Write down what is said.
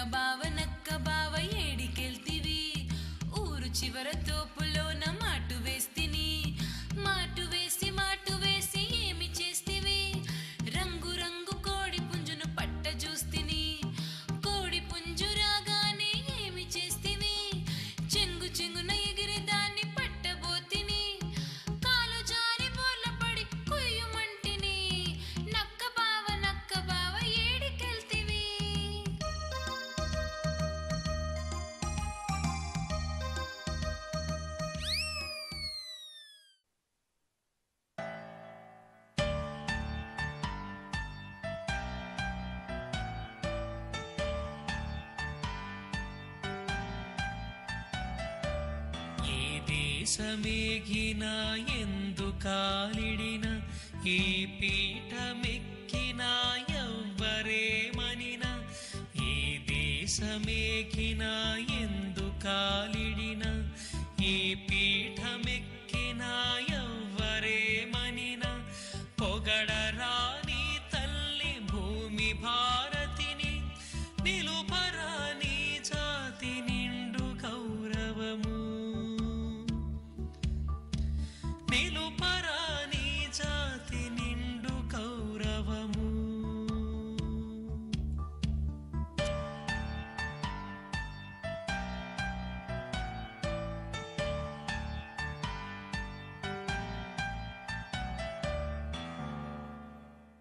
నక్క బావ ఏడికెళ్తివి ఊరు చివర తోపులోన మాటు వేసి ఏమి చేస్తివి రంగు రంగు కోడి పుంజును పట్ట చూస్తిని కోడి పుంజు రాగానే ఏమి చేస్తివి చెంగు చెంగున ఎగిరి దాన్ని పట్టబోతిని కాలు జారి బోర్ల పడి కుయ్యుమంటిని నక్క బావ ఏడికెళ్తివి దేశమేగినా ఎందుకాలిడినా ఈ పీఠమెక్కినా ఎవ్వరేమనినా ఈ దేశమేగినా ఎందుకాలిడినా